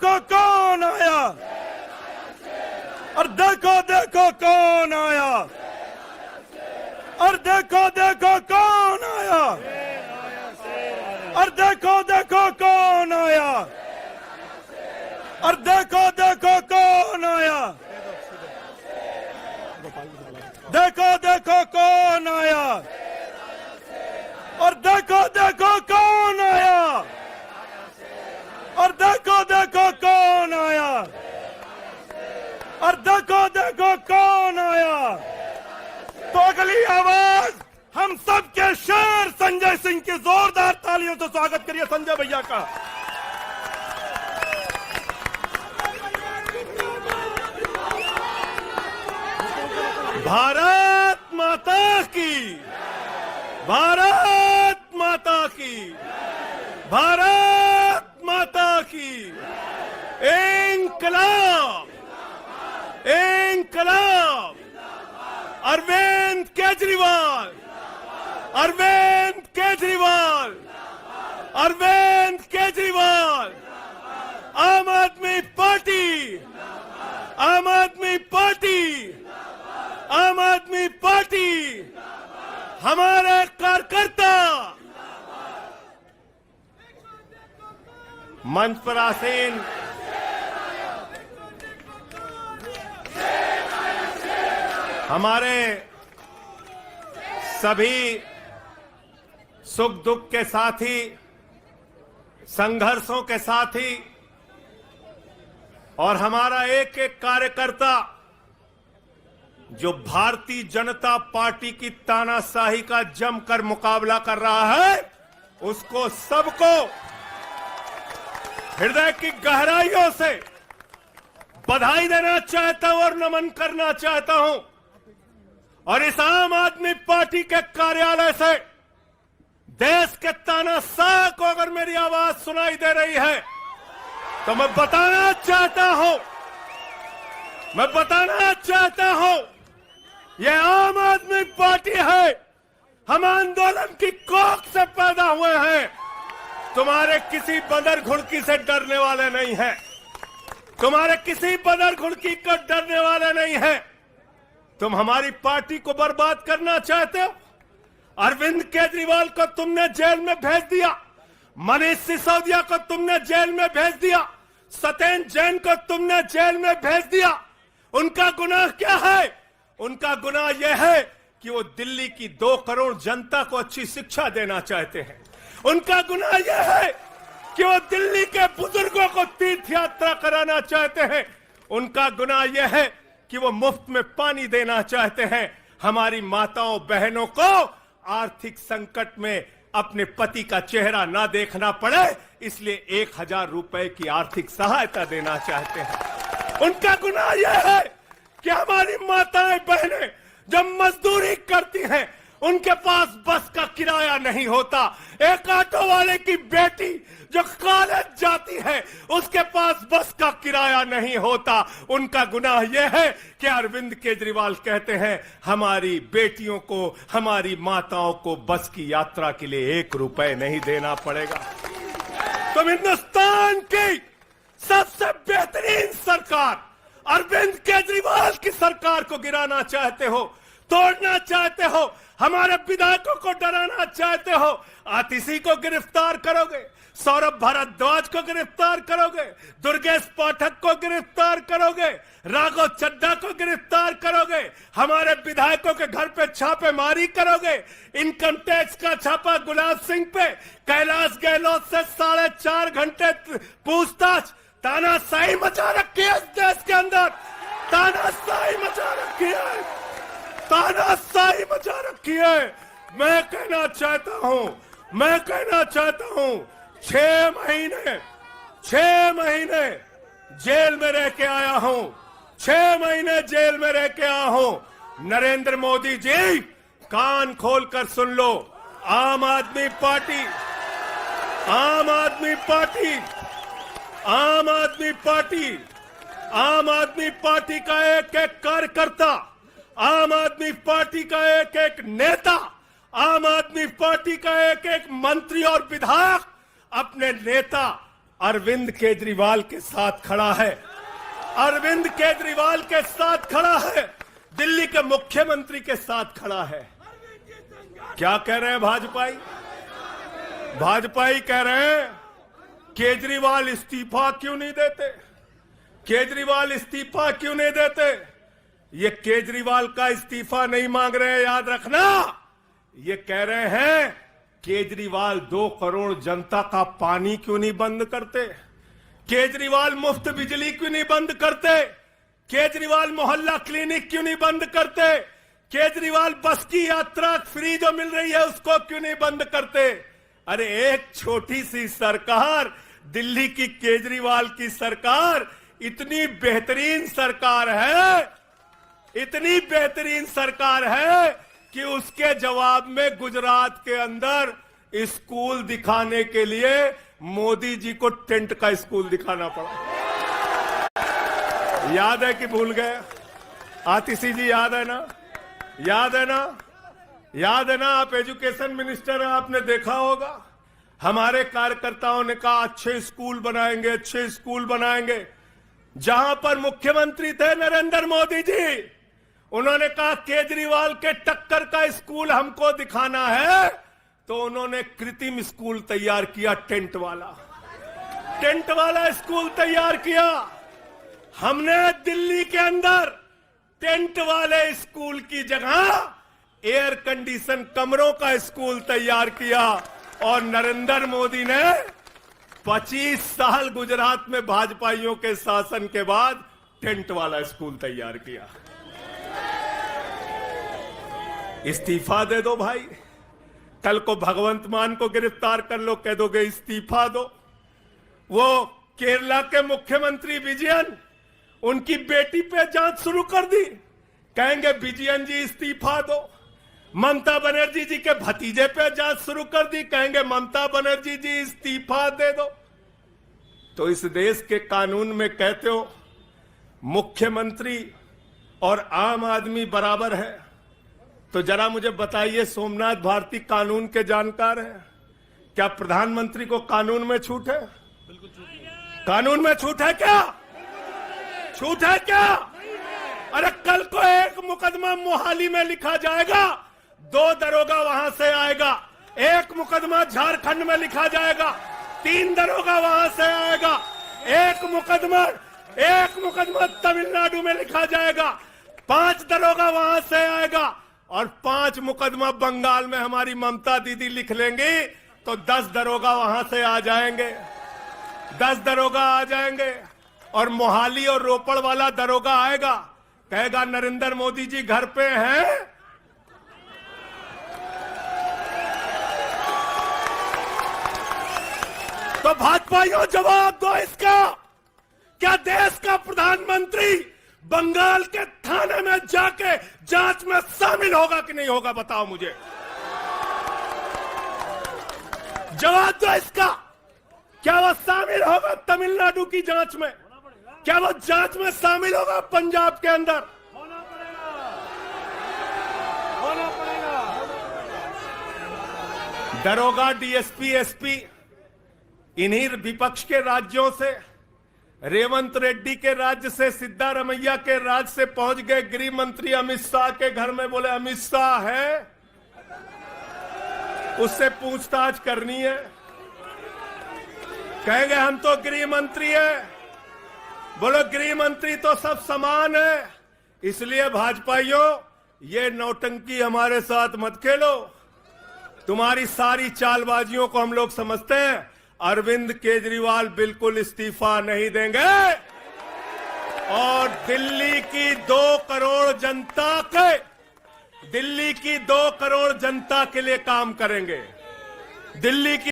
देखो कौन आया, और देखो देखो कौन आया, और देखो देखो कौन आया, और देखो देखो कौन आया, और देखो देखो कौन आया, देखो देखो कौन आया, और देखो देखो कौन आया, और देखो देखो कौन आया, और देखो देखो कौन आया। तो अगली आवाज हम सब के शेर संजय सिंह की जोरदार तालियों से स्वागत करिए संजय भैया का। भारत माता की, भारत माता की, भारत माता की। इंकलाब, इंकलाब। अरविंद केजरीवाल, अरविंद केजरीवाल, अरविंद केजरीवाल। आम आदमी पार्टी, आम आदमी पार्टी, आम आदमी पार्टी। हमारे कार्यकर्ता मंच पर आसीन हमारे सभी सुख दुख के साथी, संघर्षों के साथी, और हमारा एक एक कार्यकर्ता जो भारतीय जनता पार्टी की तानाशाही का जमकर मुकाबला कर रहा है, उसको सबको हृदय की गहराइयों से बधाई देना चाहता हूं और नमन करना चाहता हूं। और इस आम आदमी पार्टी के कार्यालय से देश के तानाशाह को अगर मेरी आवाज सुनाई दे रही है तो मैं बताना चाहता हूं, मैं बताना चाहता हूं, यह आम आदमी पार्टी है। हम आंदोलन की कोख से पैदा हुए हैं। तुम्हारे किसी बदर घुड़की से डरने वाले नहीं हैं, तुम्हारे किसी बदर घुड़की को डरने वाले नहीं हैं। तुम हमारी पार्टी को बर्बाद करना चाहते हो। अरविंद केजरीवाल को तुमने जेल में भेज दिया, मनीष सिसोदिया को तुमने जेल में भेज दिया, सत्येंद्र जैन को तुमने जेल में भेज दिया। उनका गुनाह क्या है? उनका गुनाह यह है कि वो दिल्ली की 2 करोड़ जनता को अच्छी शिक्षा देना चाहते हैं। उनका गुनाह यह है कि वो दिल्ली के बुजुर्गों को तीर्थ यात्रा कराना चाहते हैं। उनका गुनाह यह है कि वो मुफ्त में पानी देना चाहते हैं। हमारी माताओं बहनों को आर्थिक संकट में अपने पति का चेहरा ना देखना पड़े, इसलिए 1000 रुपए की आर्थिक सहायता देना चाहते हैं। उनका गुनाह यह है कि हमारी माताएं बहनें जब मजदूरी करती हैं, उनके पास बस का किराया नहीं होता। एक ऑटो वाले की बेटी जो कॉलेज जाती है, उसके पास बस का किराया नहीं होता। उनका गुनाह यह है कि अरविंद केजरीवाल कहते हैं हमारी बेटियों को, हमारी माताओं को बस की यात्रा के लिए 1 रुपए नहीं देना पड़ेगा। तुम हिंदुस्तान की सबसे बेहतरीन सरकार अरविंद केजरीवाल की सरकार को गिराना चाहते हो, तोड़ना चाहते हो, हमारे विधायकों को डराना चाहते हो। आतिशी को गिरफ्तार करोगे, सौरभ भारद्वाज को गिरफ्तार करोगे, दुर्गेश पाठक को गिरफ्तार करोगे, राघव चड्ढा को गिरफ्तार करोगे, हमारे विधायकों के घर पे छापेमारी करोगे, इनकम टैक्स का छापा गुलाब सिंह पे, कैलाश गहलोत से 4.5 घंटे पूछताछ। तानाशाही मचा रखी है इस देश के अंदर, तानाशाही मचा रखी है, तानाशाही मचा रखी है। मैं कहना चाहता हूं, मैं कहना चाहता हूं, 6 महीने जेल में रह के आया हूं, 6 महीने जेल में रह के आया हूं। नरेंद्र मोदी जी, कान खोलकर सुन लो, आम आदमी पार्टी, आम आदमी पार्टी, आम आदमी पार्टी, आम आदमी पार्टी का एक एक कार्यकर्ता, आम आदमी पार्टी का एक एक नेता, आम आदमी पार्टी का एक एक मंत्री और विधायक अपने नेता अरविंद केजरीवाल के साथ खड़ा है। अरविंद केजरीवाल के साथ खड़ा है, दिल्ली के मुख्यमंत्री के साथ खड़ा है। क्या कह रहे हैं भाजपाई? भाजपाई कह रहे हैं केजरीवाल इस्तीफा क्यों नहीं देते, केजरीवाल इस्तीफा क्यों नहीं देते। ये केजरीवाल का इस्तीफा नहीं मांग रहे हैं, याद रखना। ये कह रहे हैं केजरीवाल 2 करोड़ जनता का पानी क्यों नहीं बंद करते, केजरीवाल मुफ्त बिजली क्यों नहीं बंद करते, केजरीवाल मोहल्ला क्लिनिक क्यों नहीं बंद करते, केजरीवाल बस की यात्रा फ्री जो मिल रही है उसको क्यों नहीं बंद करते। अरे एक छोटी सी सरकार, दिल्ली की केजरीवाल की सरकार इतनी बेहतरीन सरकार है, इतनी बेहतरीन सरकार है कि उसके जवाब में गुजरात के अंदर स्कूल दिखाने के लिए मोदी जी को टेंट का स्कूल दिखाना पड़ा। याद है कि भूल गए? आतिशी जी याद है ना? याद है ना? याद है ना? आप एजुकेशन मिनिस्टर हैं, आपने देखा होगा हमारे कार्यकर्ताओं ने कहा अच्छे स्कूल बनाएंगे, अच्छे स्कूल बनाएंगे। जहां पर मुख्यमंत्री थे नरेंद्र मोदी जी, उन्होंने कहा केजरीवाल के टक्कर का स्कूल हमको दिखाना है, तो उन्होंने कृत्रिम स्कूल तैयार किया, टेंट वाला स्कूल तैयार किया। हमने दिल्ली के अंदर टेंट वाले स्कूल की जगह एयर कंडीशन कमरों का स्कूल तैयार किया। और नरेंद्र मोदी ने 25 साल गुजरात में भाजपाइयों के शासन के बाद टेंट वाला स्कूल तैयार किया। इस्तीफा दे दो भाई, कल को भगवंत मान को गिरफ्तार कर लो, कह दोगे इस्तीफा दो। वो केरला के मुख्यमंत्री विजयन, उनकी बेटी पे जांच शुरू कर दी, कहेंगे विजयन जी इस्तीफा दो। ममता बनर्जी जी के भतीजे पे जांच शुरू कर दी, कहेंगे ममता बनर्जी जी इस्तीफा दे दो। तो इस देश के कानून में कहते हो मुख्यमंत्री और आम आदमी बराबर है, तो जरा मुझे बताइए, सोमनाथ भारती कानून के जानकार हैं, क्या प्रधानमंत्री को कानून में छूट है? कानून में छूट है क्या? छूट है क्या? अरे कल को एक मुकदमा मोहाली में लिखा जाएगा, 2 दरोगा वहां से आएगा, एक मुकदमा झारखंड में लिखा जाएगा, 3 दरोगा वहां से आएगा, एक मुकदमा तमिलनाडु में लिखा जाएगा, 5 दरोगा वहां से आएगा, और 5 मुकदमा बंगाल में हमारी ममता दीदी लिख लेंगी, तो 10 दरोगा वहां से आ जाएंगे, 10 दरोगा आ जाएंगे। और मोहाली और रोपड़ वाला दरोगा आएगा, कहेगा नरेंद्र मोदी जी घर पे हैं। तो भाजपाइयों जवाब दो इसका, क्या देश का प्रधानमंत्री बंगाल के थाने में जाके जांच में शामिल होगा कि नहीं होगा? बताओ मुझे, जवाब दो इसका। क्या वो शामिल होगा तमिलनाडु की जांच में? क्या वो जांच में शामिल होगा पंजाब के अंदर? होना पड़ेगा। दरोगा, डीएसपी, एसपी इन्हीं विपक्ष के राज्यों से, रेवंत रेड्डी के राज्य से, सिद्धारमैया के राज्य से पहुंच गए गृह मंत्री अमित शाह के घर में। बोले अमित शाह है, उससे पूछताछ करनी है। कहेंगे हम तो गृह मंत्री है। बोलो गृह मंत्री तो सब समान है। इसलिए भाजपाइयों, ये नौटंकी हमारे साथ मत खेलो। तुम्हारी सारी चालबाजियों को हम लोग समझते हैं। अरविंद केजरीवाल बिल्कुल इस्तीफा नहीं देंगे और दिल्ली की 2 करोड़ जनता के लिए काम करेंगे। दिल्ली की